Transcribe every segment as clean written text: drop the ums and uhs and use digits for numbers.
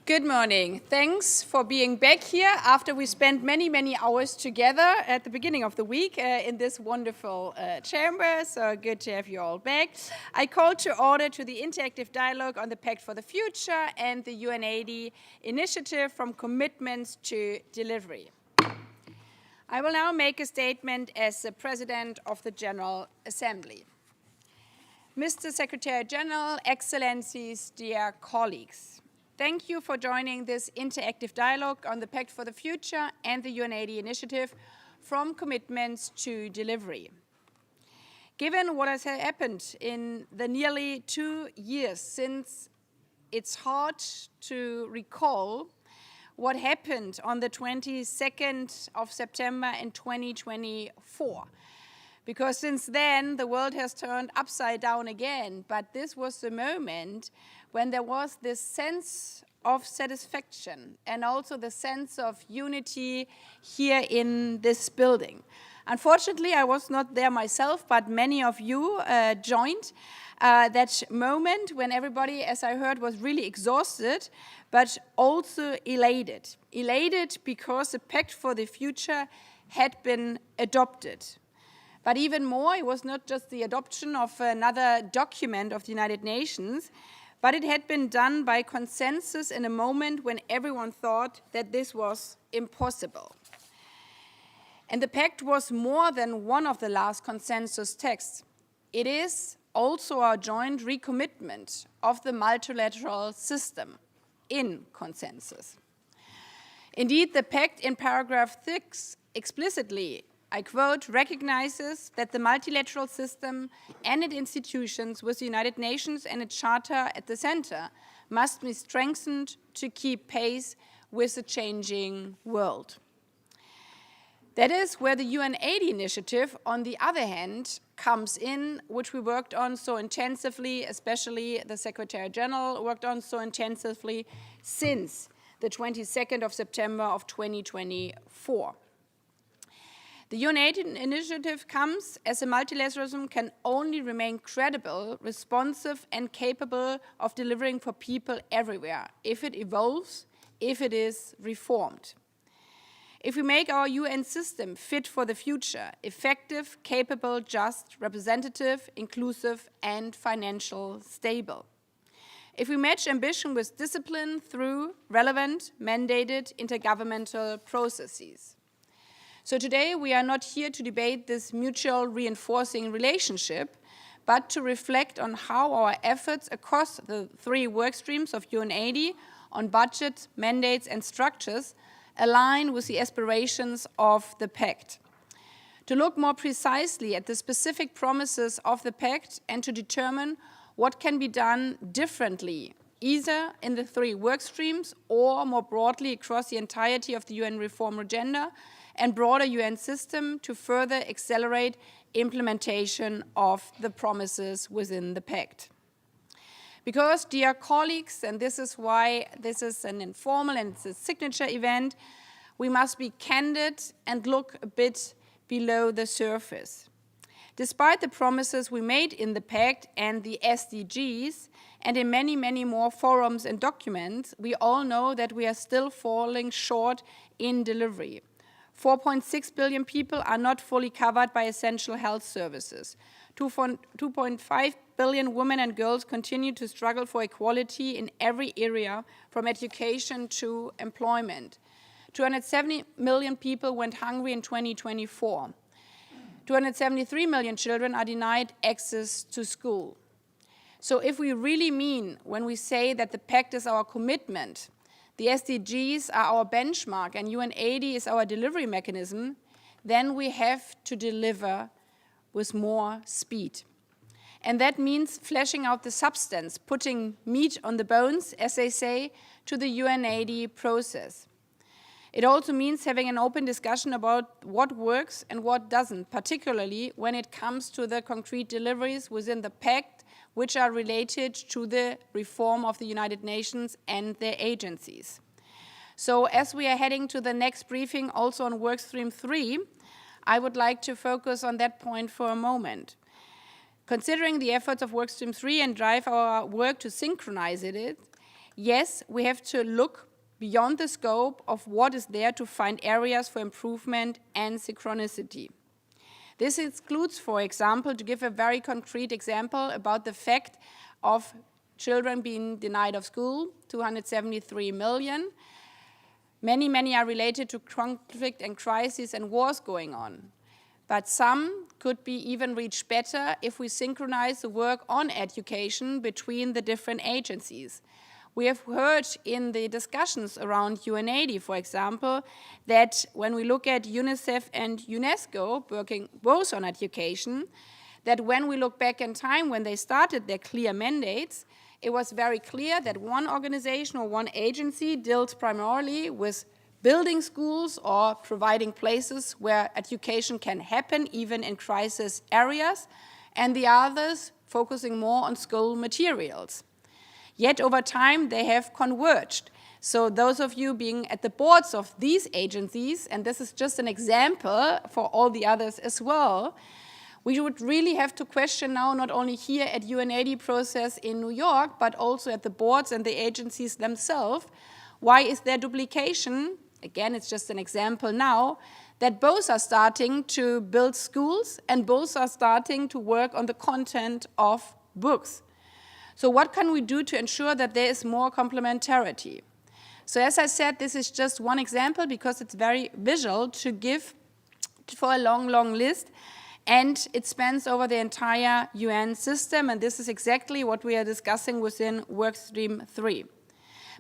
Good morning. Thanks for being back here after we spent many hours together at the beginning of the week in this wonderful chamber. So good to have you all back. I call to order to the interactive dialogue on the Pact for the Future and the UN80 initiative from commitments to delivery. I will now make a statement as the President of the General Assembly. Mr. Secretary General, Excellencies, dear colleagues, thank you for joining this interactive dialogue on the Pact for the Future and the UN80 initiative from commitments to delivery. Given what has happened in the nearly 2 years since, it's hard to recall what happened on the 22nd of September in 2024. Because since then, the world has turned upside down again. But this was the moment when there was this sense of satisfaction and also the sense of unity here in this building. Unfortunately, I was not there myself, but many of you joined that moment when everybody, as I heard, was really exhausted, but also elated. Elated because the Pact for the Future had been adopted. But even more, it was not just the adoption of another document of the United Nations, but it had been done by consensus in a moment when everyone thought that this was impossible. And the Pact was more than one of the last consensus texts. It is also our joint recommitment of the multilateral system in consensus. Indeed, the Pact in paragraph 6 explicitly, I quote, recognizes that the multilateral system and its institutions with the United Nations and its charter at the center must be strengthened to keep pace with the changing world. That is where the UN80 initiative, on the other hand, comes in, which we worked on so intensively, especially the Secretary General worked on so intensively since the 22nd of September of 2024. The UN80 initiative comes as a multilateralism can only remain credible, responsive, and capable of delivering for people everywhere if it evolves, if it is reformed. If we make our UN system fit for the future, effective, capable, just, representative, inclusive, and financially stable. If we match ambition with discipline through relevant, mandated intergovernmental processes. So today we are not here to debate this mutual reinforcing relationship, but to reflect on how our efforts across the 3 work streams of UN80 on budget, mandates, and structures align with the aspirations of the Pact. To look more precisely at the specific promises of the Pact and to determine what can be done differently, either in the 3 work streams or more broadly across the entirety of the UN reform agenda and broader UN system to further accelerate implementation of the promises within the Pact. Because, dear colleagues, and this is why this is an informal and it's a signature event, we must be candid and look a bit below the surface. Despite the promises we made in the Pact and the SDGs, and in many more forums and documents, we all know that we are still falling short in delivery. 4.6 billion people are not fully covered by essential health services. 2.5 billion women and girls continue to struggle for equality in every area, from education to employment. 270 million people went hungry in 2024. 273 million children are denied access to school. So if we really mean when we say that the Pact is our commitment, the SDGs are our benchmark, and UN80 is our delivery mechanism, then we have to deliver with more speed. And that means fleshing out the substance, putting meat on the bones, as they say, to the UN80 process. It also means having an open discussion about what works and what doesn't, particularly when it comes to the concrete deliveries within the Pact, which are related to the reform of the United Nations and their agencies. So as we are heading to the next briefing, also on Workstream 3, I would like to focus on that point for a moment. Considering the efforts of Workstream 3 and drive our work to synchronize it, yes, we have to look beyond the scope of what is there to find areas for improvement and synchronicity. This includes, for example, to give a very concrete example about the fact of children being denied of school, 273 million. Many are related to conflict and crisis and wars going on. But some could be even reached better if we synchronize the work on education between the different agencies. We have heard in the discussions around UNAIDS, for example, that when we look at UNICEF and UNESCO working both on education, that when we look back in time when they started their clear mandates, it was very clear that one organization or one agency deals primarily with building schools or providing places where education can happen, even in crisis areas, and the others focusing more on school materials. Yet over time, they have converged. So those of you being at the boards of these agencies, and this is just an example for all the others as well, we would really have to question now, not only here at UNAIDS process in New York, but also at the boards and the agencies themselves, why is there duplication? Again, it's just an example now, that both are starting to build schools and both are starting to work on the content of books. So what can we do to ensure that there is more complementarity? So as I said, this is just one example because it's very visual to give for a long list, and it spans over the entire UN system, and this is exactly what we are discussing within Workstream 3.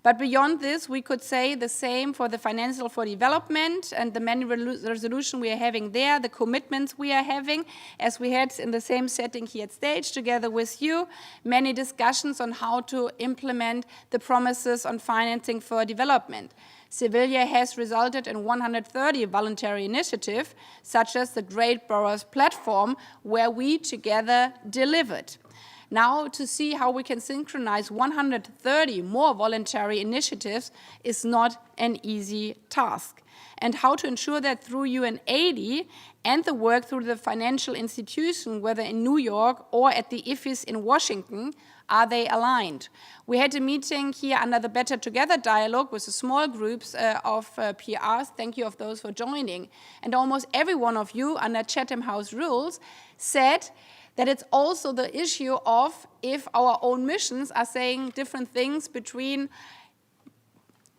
But beyond this, we could say the same for the financial for development and the many resolution we are having there, the commitments we are having, as we had in the same setting here at stage together with you, many discussions on how to implement the promises on financing for development. Sevilla has resulted in 130 voluntary initiatives, such as the Great Boroughs Platform, where we together delivered. Now, to see how we can synchronize 130 more voluntary initiatives is not an easy task. And how to ensure that through UNAIDS and the work through the financial institution, whether in New York or at the IFIS in Washington, are they aligned? We had a meeting here under the Better Together dialogue with the small groups of PRs. Thank you of those for joining. And almost every one of you under Chatham House rules said that it's also the issue of if our own missions are saying different things between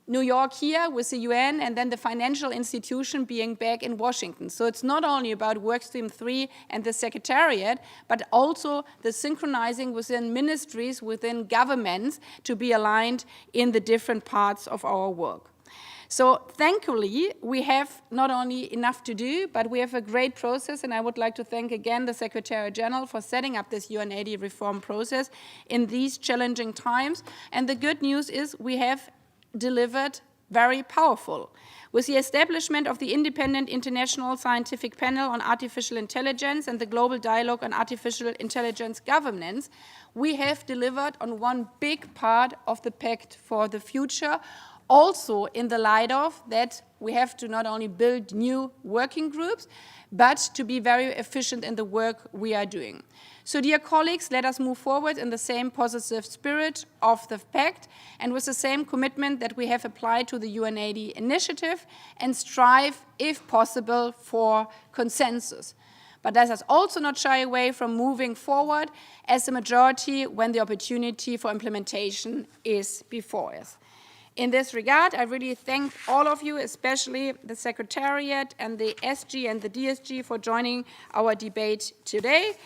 New York here with the UN and then the financial institution being back in Washington. So it's not only about Workstream 3 and the Secretariat, but also the synchronizing within ministries, within governments to be aligned in the different parts of our work. So thankfully, we have not only enough to do, but we have a great process, and I would like to thank again the Secretary General for setting up this UNAIDS reform process in these challenging times. And the good news is we have delivered very powerful. With the establishment of the Independent International Scientific Panel on Artificial Intelligence and the Global Dialogue on Artificial Intelligence Governance, we have delivered on one big part of the Pact for the Future, also in the light of that we have to not only build new working groups, but to be very efficient in the work we are doing. So dear colleagues, let us move forward in the same positive spirit of the Pact and with the same commitment that we have applied to the UNAIDS initiative and strive, if possible, for consensus. But let us also not shy away from moving forward as a majority when the opportunity for implementation is before us. In this regard, I really thank all of you, especially the Secretariat and the SG and the DSG for joining our debate today.